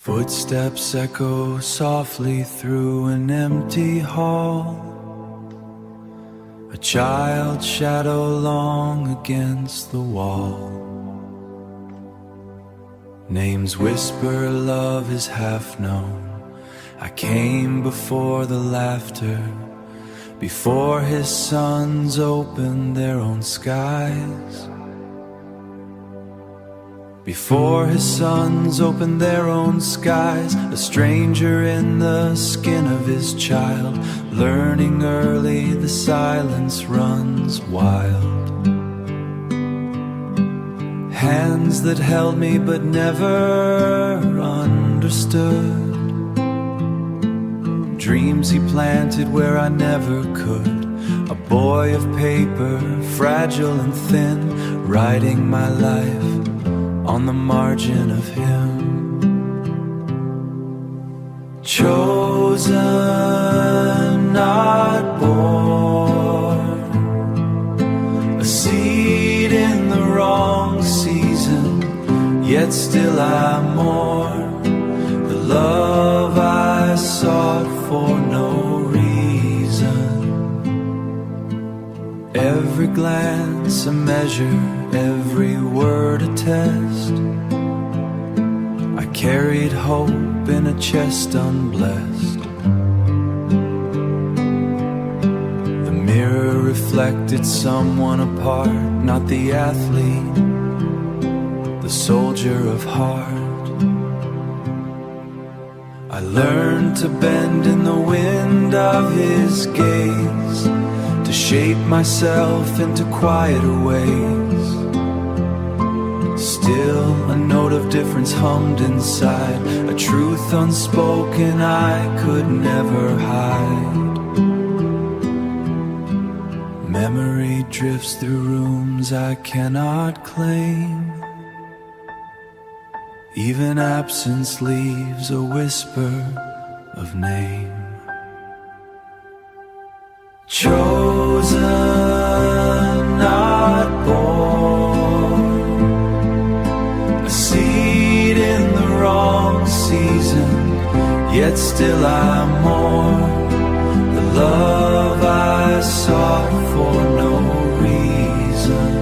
Footsteps echo softly through an empty hall. A child's shadow long against the wall. Names whisper, love is half known. I came before the laughter, before his sons opened their own skies. Before his sons opened their own skies, a stranger in the skin of his child, learning early the silence runs wild. Hands that held me but never understood, dreams he planted where I never could. A boy of paper, fragile and thin, writing my life on the margin of him. Chosen, not born, a seed in the wrong season, yet still I mourn the love I sought for no reason. Every glance a measure, every word a test. I carried hope in a chest unblessed. The mirror reflected someone apart, not the athlete, the soldier of heart. I learned to bend in the wind of his gaze, to shape myself into quieter ways. Still a note of difference hummed inside, a truth unspoken I could never hide. Memory drifts through rooms I cannot claim. Even absence leaves a whisper of name. Chosen, not born, a seed in the wrong season, yet still I mourn the love I sought for no reason.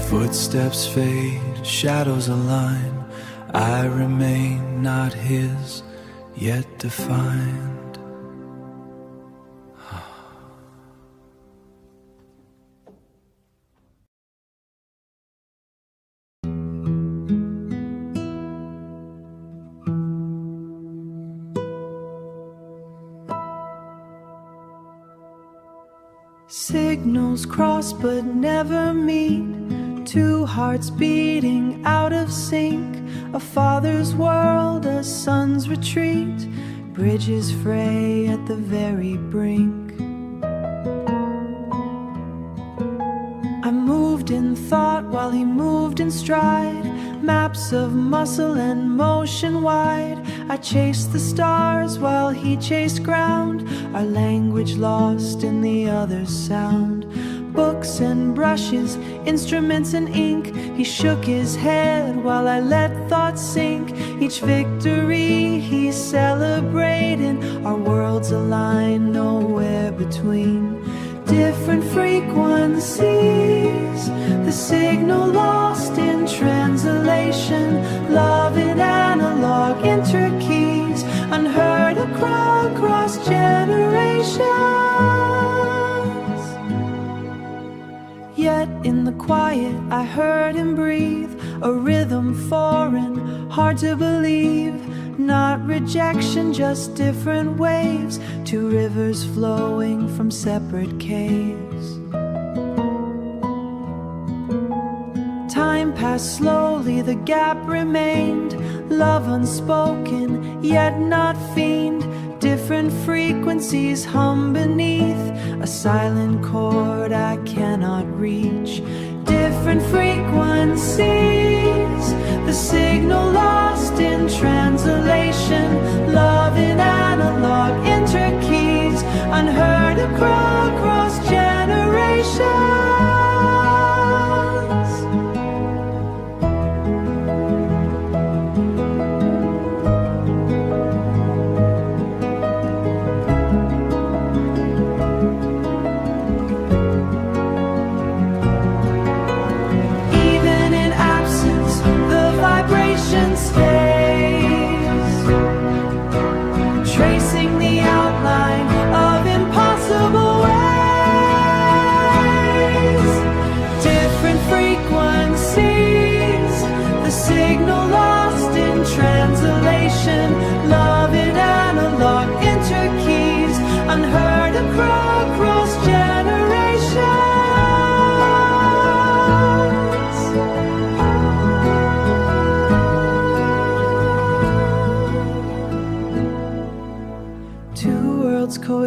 Footsteps fade, shadows align, I remain not his, yet defined. Signals cross but never meet, two hearts beating out of sync. A father's world, a son's retreat, bridges fray at the very brink. I moved in thought while he moved in stride, maps of muscle and motion wide. I chased the stars while he chased ground, our language lost in the other's sound. Books and brushes, instruments and ink, he shook his head while I let thoughts sink. Each victory he's celebrating, our worlds align nowhere between. Different frequencies, the signal lost in translation. Love in analog interkeys, unheard across generations. Yet in the quiet I heard him breathe, a rhythm foreign, hard to believe. Not rejection, just different waves, two rivers flowing from separate caves. Time passed slowly, the gap remained. Love unspoken, yet not feigned. Different frequencies hum beneath a silent chord I cannot reach. Different frequencies, the signal lost in translation. Love in analog interkeys, unheard across generations.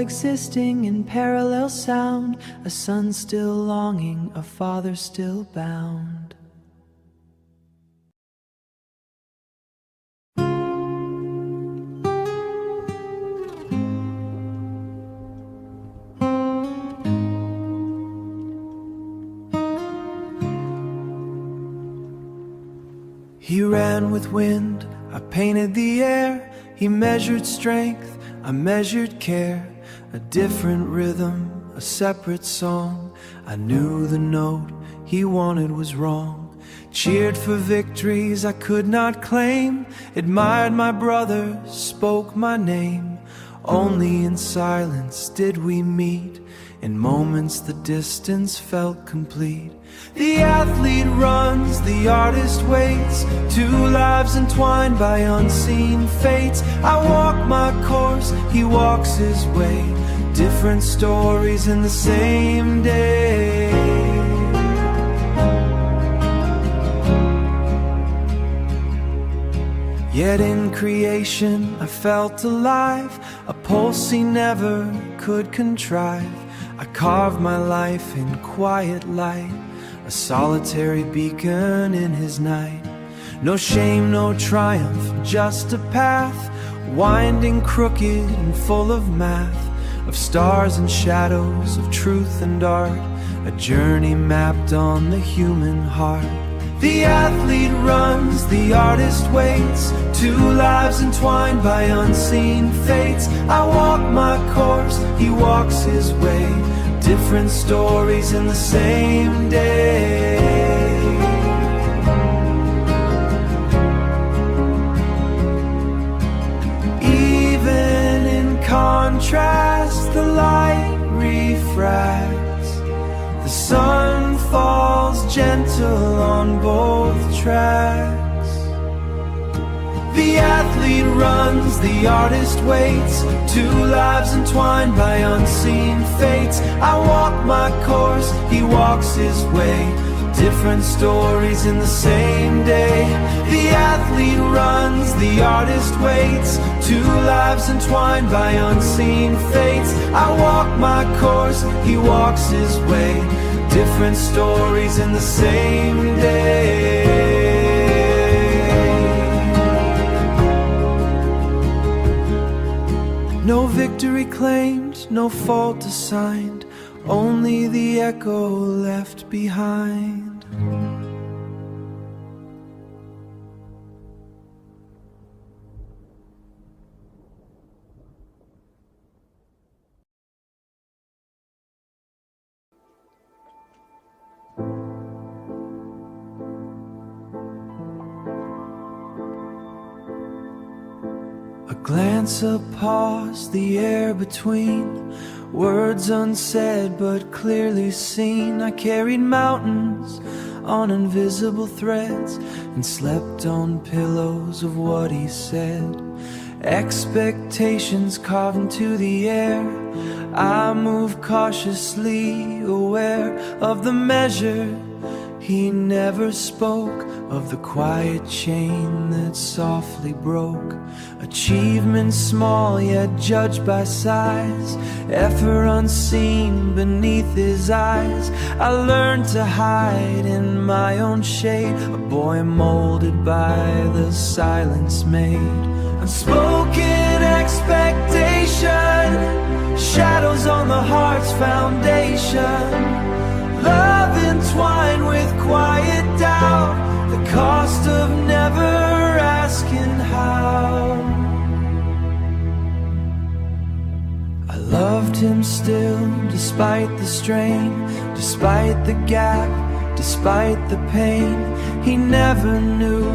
coexisting in parallel sound, a son still longing, a father still bound. He ran with wind, I painted the air. He measured strength, I measured care. A different rhythm, a separate song. I knew the note he wanted was wrong. Cheered for victories I could not claim. Admired my brother, spoke my name. Only in silence did we meet. In moments the distance felt complete. The athlete runs, the artist waits. Two lives entwined by unseen fates. I walk my course, he walks his way. Different stories in the same day. Yet in creation I felt alive, a pulse he never could contrive. I carved my life in quiet light, a solitary beacon in his night. No shame, no triumph, just a path, winding, crooked, and full of math, of stars and shadows, of truth and art, a journey mapped on the human heart. The athlete runs, the artist waits. Two lives entwined by unseen fates. I walk my course, he walks his way. Different stories in the same day. Even in contrast, the light refracts. The sun falls gentle on both tracks. The athlete runs, the artist waits. Two lives entwined by unseen fates. I walk my course, he walks his way. Different stories in the same day. The athlete runs, the artist waits. Two lives entwined by unseen fates. I walk my course, he walks his way. Different stories in the same day. No victory claimed, no fault assigned, only the echo left behind. A glance, a pause, the air between, words unsaid but clearly seen. I carried mountains on invisible threads and slept on pillows of what he said. Expectations carved into the air. I moved cautiously, aware of the measure he never spoke, of the quiet chain that softly broke. Achievement small yet judged by size, effort unseen beneath his eyes. I learned to hide in my own shade, a boy molded by the silence made. Unspoken expectation, shadows on the heart's foundation. Love entwined with quiet doubt, the cost of never asking how. I loved him still, despite the strain, despite the gap, despite the pain. He never knew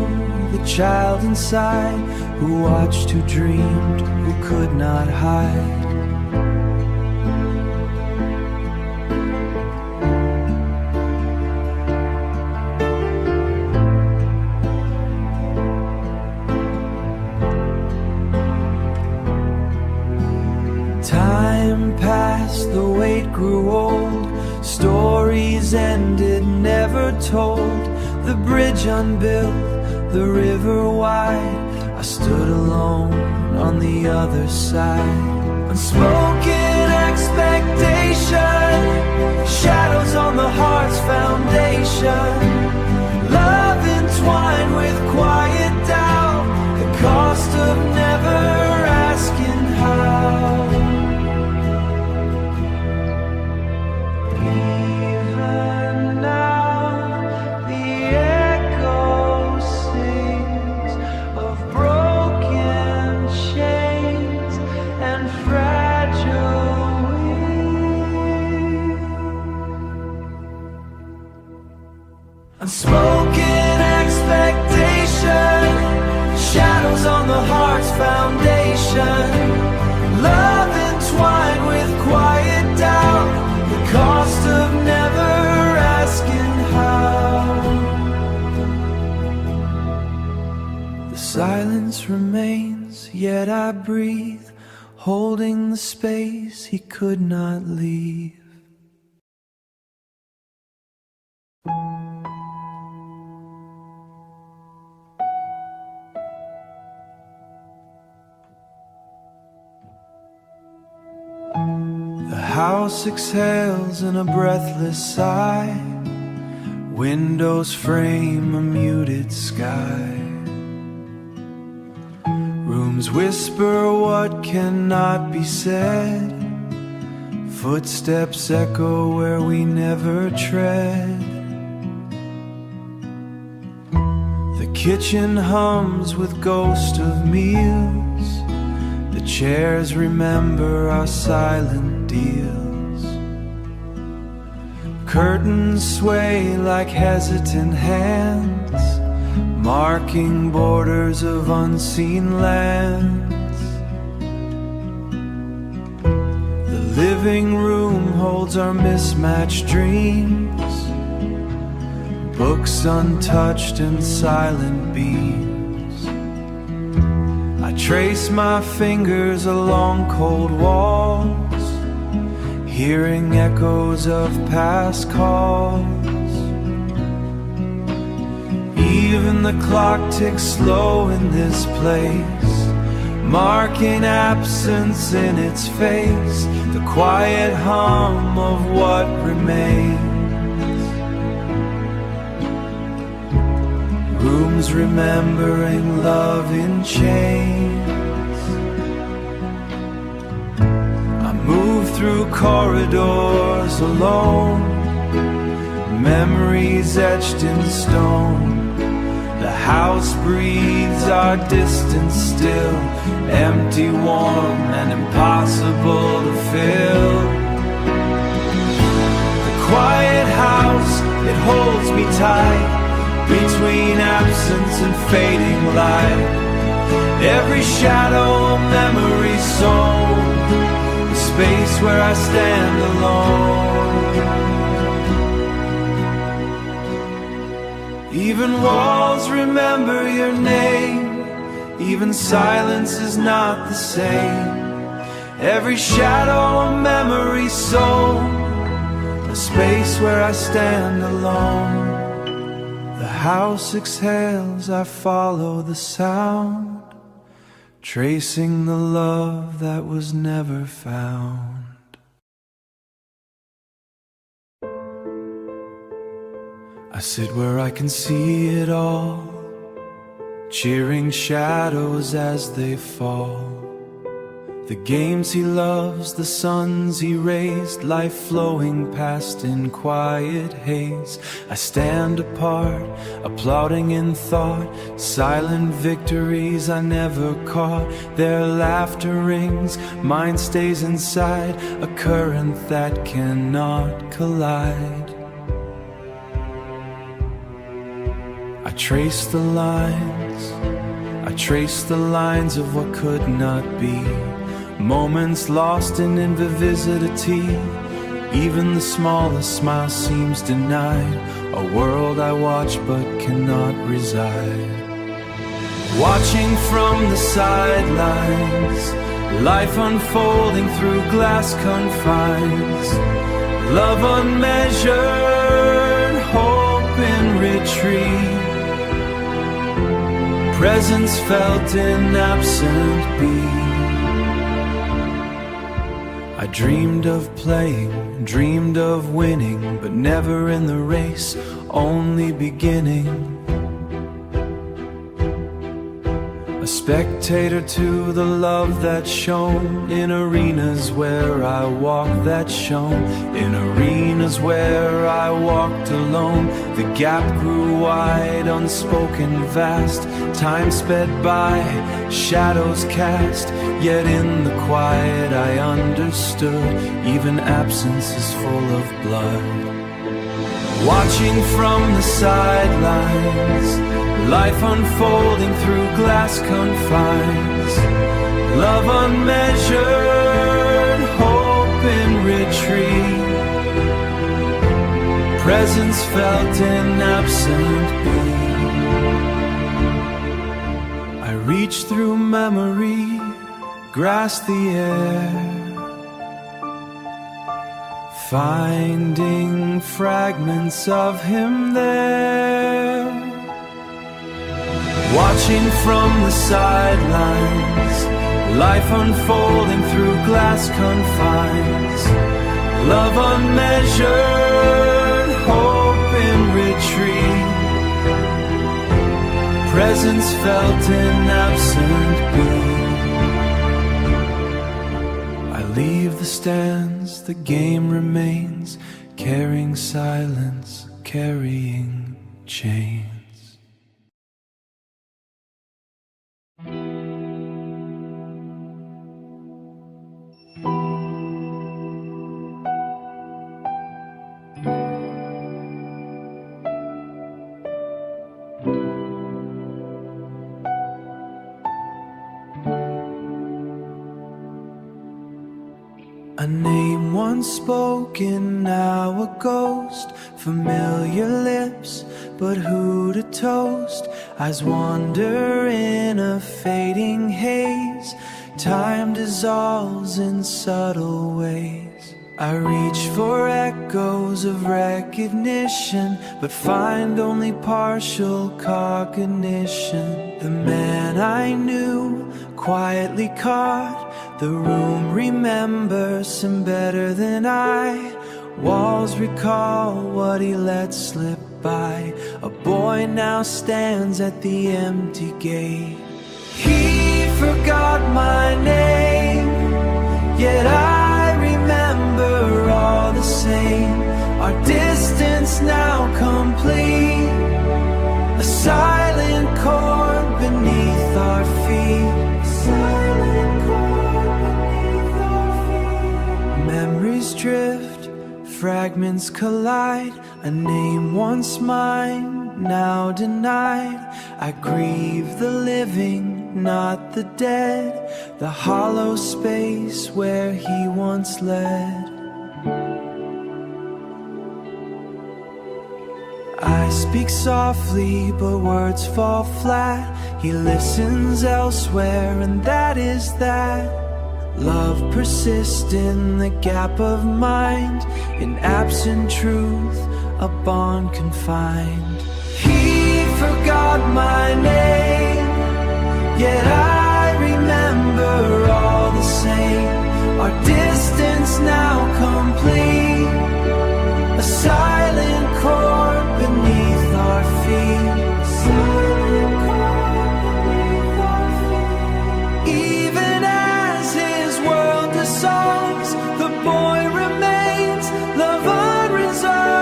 the child inside, who watched, who dreamed, who could not hide. Time passed, the weight grew old. Stories ended, never told. The bridge unbuilt, the river wide. I stood alone on the other side. Unspoken expectation, shadows on the heart's foundation, love entwined with quiet doubt, the cost of never asking how. Even now the echo sings of broken chains and fragile wings. Unspoken expectation, shadows on the heart's foundation, love entwined with quiet doubt, the cost of never asking how. The silence remains, yet I breathe, holding the space he could not leave. The house exhales in a breathless sigh, windows frame a muted sky. Rooms whisper what cannot be said, footsteps echo where we never tread. The kitchen hums with ghost of meals, the chairs remember our silent deals. Curtains sway like hesitant hands, marking borders of unseen lands. The living room holds our mismatched dreams, books untouched and silent beams. I trace my fingers along cold walls, hearing echoes of past calls. Even the clock ticks slow in this place, marking absence in its face, the quiet hum of what remains. Rooms remembering love in chains. I move through corridors alone, memories etched in stone. The house breathes our distance still, empty, warm, and impossible to fill. The quiet house, it holds me tight, between absence and fading light. Every shadow a memory sown, the space where I stand alone. Even walls remember your name, even silence is not the same. Every shadow a memory sown, a space where I stand alone. The house exhales, I follow the sound, tracing the love that was never found. I sit where I can see it all, cheering shadows as they fall. The games he loves, the sons he raised, life flowing past in quiet haze. I stand apart, applauding in thought, silent victories I never caught. Their laughter rings, mine stays inside, a current that cannot collide. I trace the lines, I trace the lines of what could not be. Moments lost in invisibility, even the smallest smile seems denied. A world I watch but cannot reside. Watching from the sidelines, life unfolding through glass confines. Love unmeasured, hope in retreat, presence felt in absent beat. I I dreamed of playing, dreamed of winning, but never in the race, only beginning. A spectator to the love that shone in arenas where I walked that shone, in arenas where I walked alone. The gap grew wide, unspoken vast, time sped by, shadows cast, yet in the quiet I understood, even absence is full of blood. Watching from the sidelines, life unfolding through glass confines, love unmeasured, hope in retreat, presence felt in absent beat. I reach through memory, grasp the air, finding fragments of him there. Watching from the sidelines, life unfolding through glass confines, love unmeasured, hope in retreat, presence felt in absent beat. I leave the stands, the game remains, carrying silence, carrying chains. A name once spoken, now a ghost, familiar lips, but who to toast? Eyes wander in a fading haze, time dissolves in subtle ways. I reach for echoes of recognition, but find only partial cognition. The man I knew, quietly caught, the room remembers him better than I. Walls recall what he let slip by. A boy now stands at the empty gate. He forgot my name, yet I remember all the same. Our distance now complete, a silent chord beneath our feet. Memories drift, fragments collide. A name once mine, now denied. I grieve the living, not the dead, the hollow space where he once led. I speak softly, but words fall flat. He listens elsewhere, and that is that. Love persists in the gap of mind, in absent truth, a bond confined. He forgot my name, yet I remember all the same. Our distance now complete, a silent chord beneath our feet. Even as his world dissolves, the boy remains, love unresolved.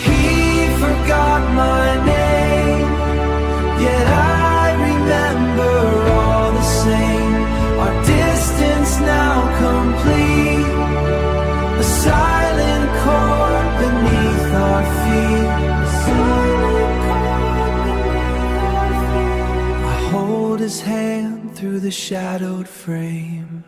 He forgot my name, yet I remember all the same. Our distance now complete, a silent chord beneath our feet. I hold his hand through the shadowed frame.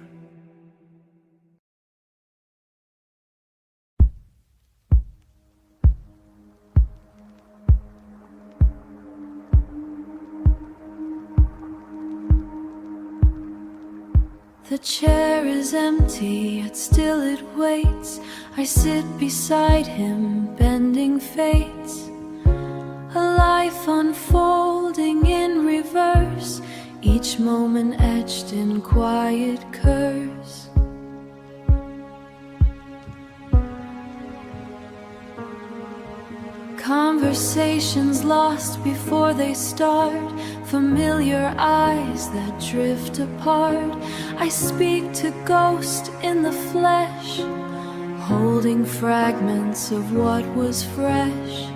The chair is empty, yet still it waits. I sit beside him, bending fates. A life life unfolding in reverse, each moment etched in quiet curse. Conversations lost before they start, familiar eyes that drift apart. I speak to ghosts in the flesh, holding fragments of what was fresh.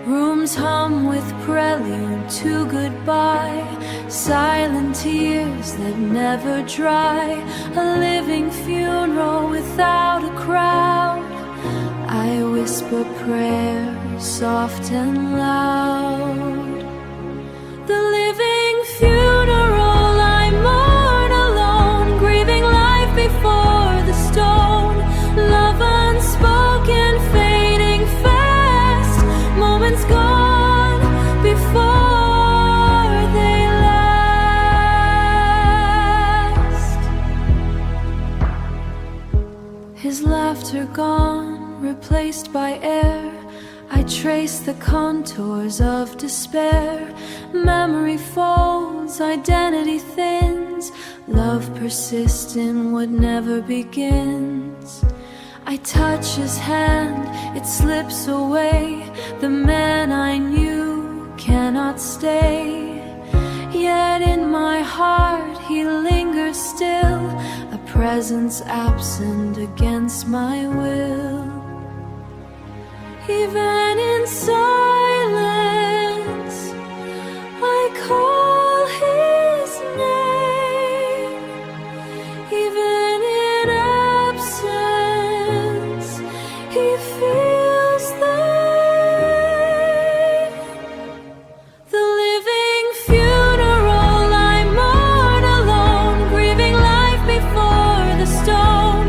Rooms hum with prelude to goodbye, silent tears that never dry, a living funeral without a crowd. I whisper prayers soft and loud. The living funeral, I mourn alone, grieving life before the stone. Love unspoken, fading fast, moments gone before they last. His laughter gone, replaced by air, I trace the contours of despair. Memory folds, identity thins, love persists in what never begins. I touch his hand, it slips away. The man I knew cannot stay. Yet in my heart he lingers still, a presence absent against my will. Even in silence, I call his name. Even in absence, he feels the rain. The living funeral, I mourn alone, grieving life before the stone.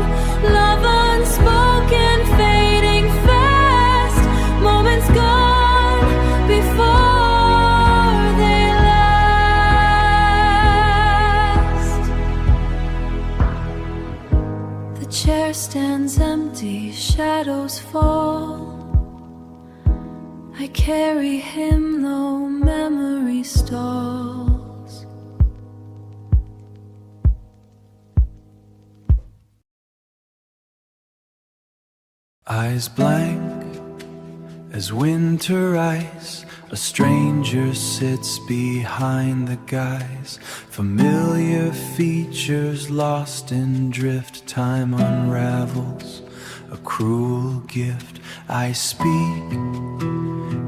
Love unspoken, fading fast, moments gone before they last. The chair stands empty, shadows fall. I carry him though memory stalls. Eyes blank as winter ice, a stranger sits behind the guise. Familiar features lost in drift, time unravels a cruel gift. I speak,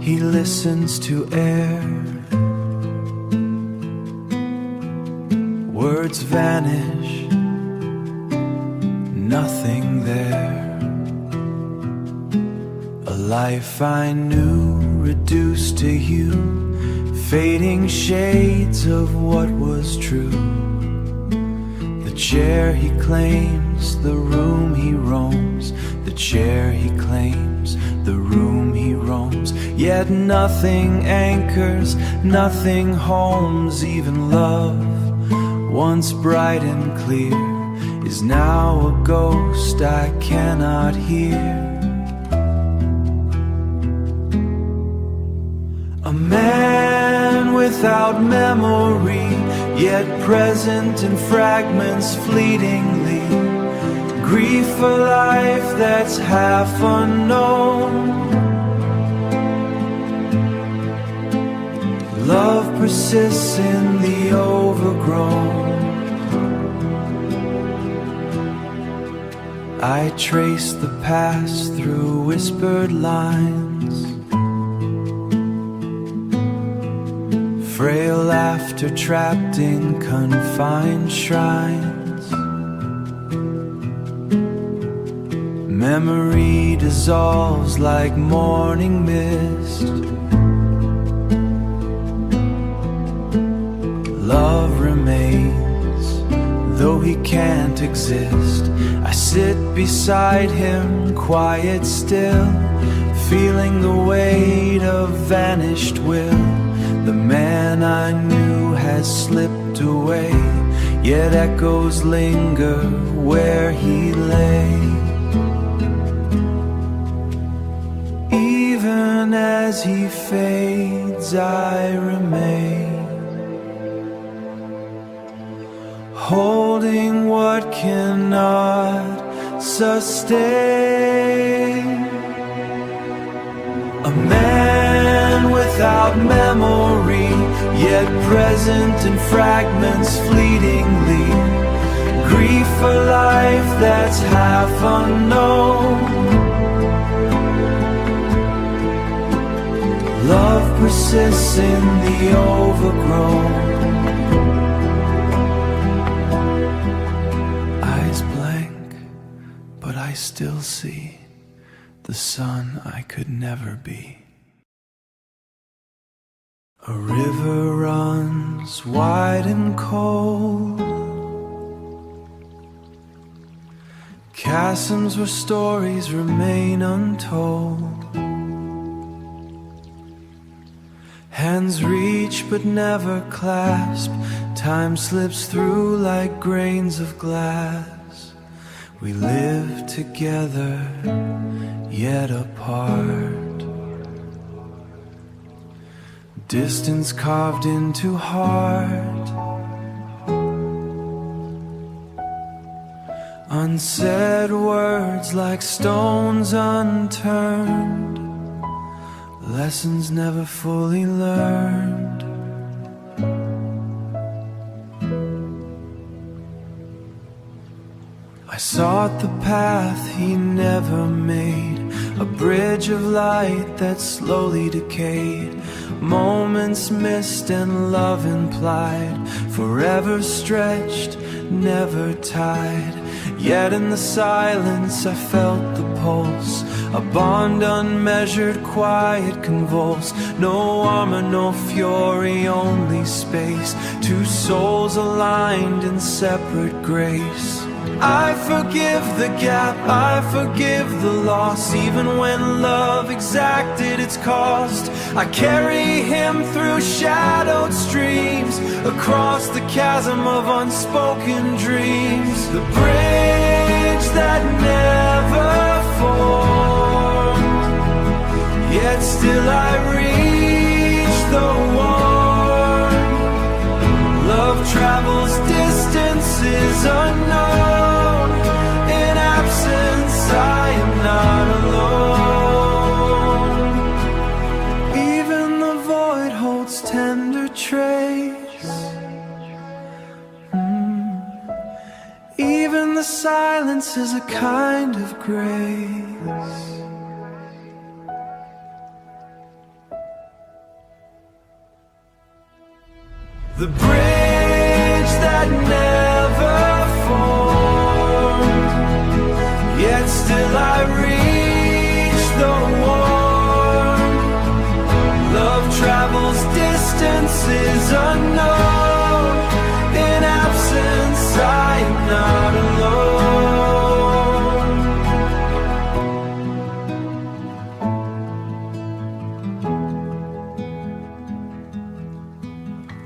he listens to air. Words vanish, nothing there. A life I knew reduced to hue, fading shades of what was true. The chair he claims, the room he roams. The chair he claims, the room he roams. Yet nothing anchors, nothing homes. Even love, once bright and clear, is now a ghost I cannot hear. A man without memory, yet present in fragments fleetingly. Grief for life that's half unknown. Love persists in the overgrown. I trace the past through whispered lines. Frail laughter trapped in confined shrines. Memory dissolves like morning mist. Love remains, though he can't exist. I sit beside him, quiet still, feeling the weight of vanished will. The man I knew has slipped away, yet echoes linger where he lay. Even Even as he fades, I remain, holding what cannot sustain. A man without memory, yet present in fragments fleetingly. Grief for life that's half unknown. Love persists in the overgrown. Eyes blank, but I still see the son I could never be. A river runs wide and cold, chasms where stories remain untold. Hands reach but never clasp, time slips through like grains of glass. We live together, yet apart. Distance carved into heart. Unsaid words like stones unturned. Lessons never fully learned. I sought the path he never made, a bridge of light that slowly decayed. Moments missed and love implied, forever stretched, never tied. Yet in the silence I felt the pulse, a bond unmeasured, quiet, convulse. No armor, no fury, only space. Two souls aligned in separate grace. I forgive the gap, I forgive the loss. Even when love exacted its cost, I carry him through shadowed streams, across the chasm of unspoken dreams. The bridge that never formed, yet still I reach the one. Love travels distances unknown. In absence I am not alone. Even the void holds tender trace. Even the silence is a kind of grace. The bridge that never formed, yet still I reach the one. Love travels distances unknown. In absence I am not alone.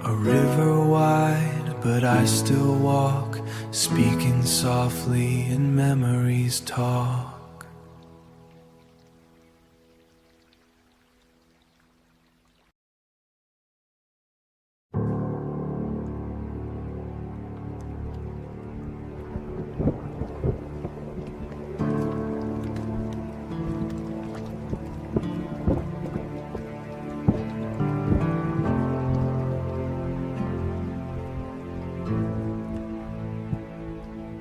A river wide, but I still walk, speaking softly in memories talk.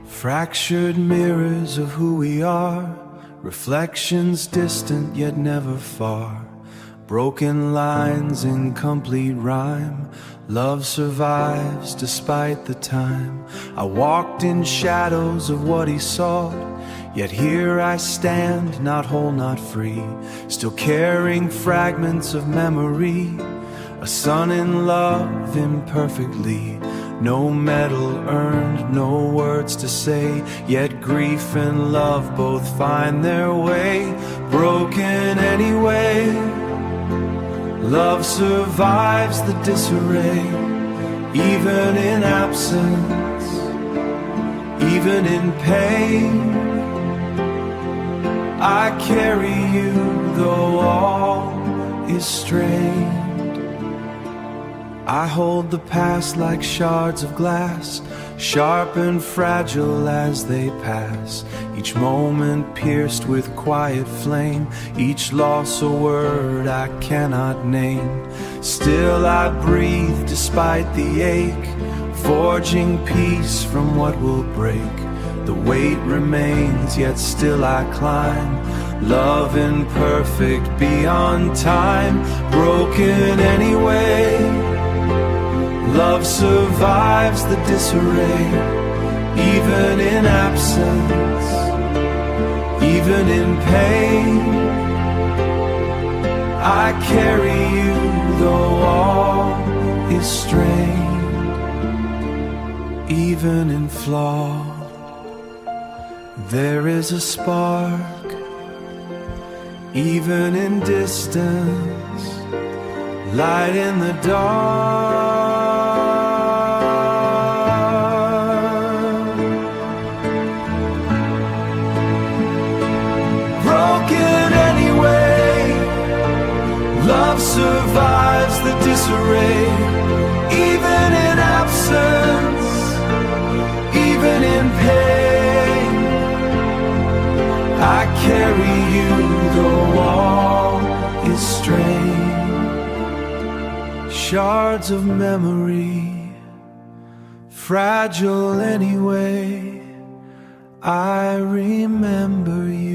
Fractured mirrors of who we are, reflections distant yet never far. Broken lines, incomplete rhyme. Love survives despite the time. I walked in shadows of what he sought, yet here I stand, not whole, not free, still carrying fragments of memory. A son in love imperfectly. No medal earned, no words to say, yet grief and love both find their way. Broken anyway, love survives the disarray. Even in absence, even in pain, I carry you though all is strained. I hold the past like shards of glass, sharp and fragile as they pass, each moment pierced with quiet flame, each loss a word I cannot name. Still I breathe despite the ache, forging peace from what will break. The weight remains, yet still I climb, love imperfect beyond time, broken anyway. Love survives the disarray, even in absence, even in pain. I carry you though all is strained, even in flaw. There is a spark, even in distance, light in the dark. Broken anyway, love survives the disarray, even in absence, even in pain. I carry you though all is strained. Shards of memory, fragile anyway, I remember you.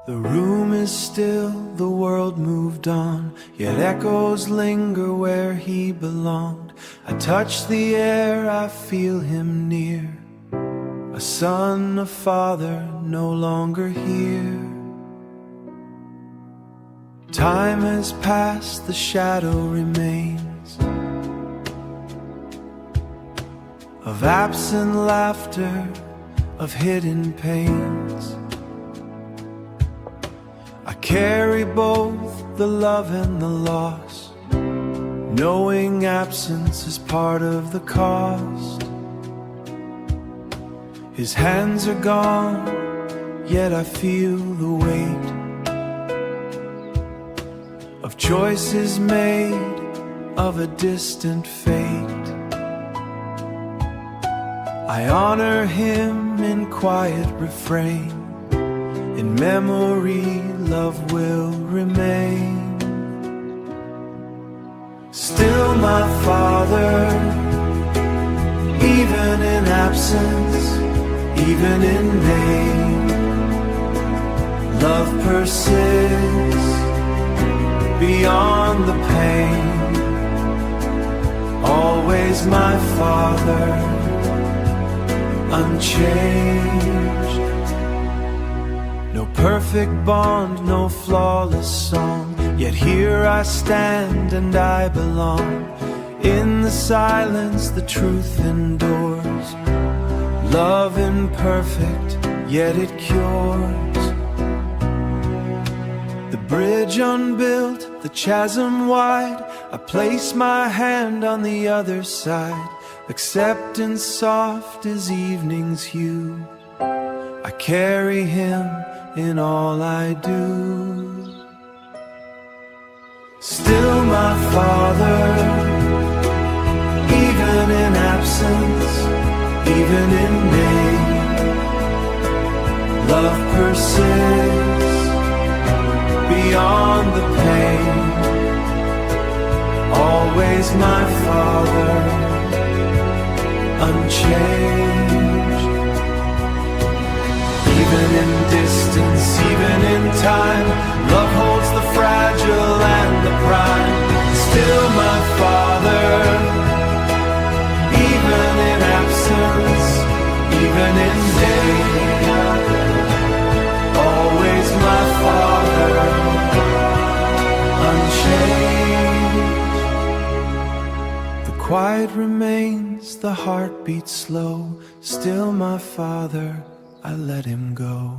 The room is still, the world moved on, yet echoes linger where he belonged. I touch the air, I feel him near, a son, a father, no longer here. Time has passed, the shadow remains of absent laughter, of hidden pains. I carry both the love and the loss, knowing absence is part of the cost. His hands are gone, yet I feel the weight of choices made of a distant fate. I honor him in quiet refrain. In memory, love will remain. Still my Father, even in absence, even in name. Love persists beyond the pain. Always my Father, unchanged. No perfect bond, no flawless song, yet here I stand and I belong. In the silence the truth endures. Love imperfect, yet it cures. The bridge unbuilt, the chasm wide, I place my hand on the other side. Acceptance soft as evening's hue, I carry him in all I do. Still my Father, even in absence, even in name. Love persists beyond the pain. Always my Father, unchanged. Even in distance, even in time, love holds the fragile and the prime. Still my Father, even in absence, even in day. Always my Father, unchanged. The quiet remains, the heart beats slow. Still my Father, I let him go.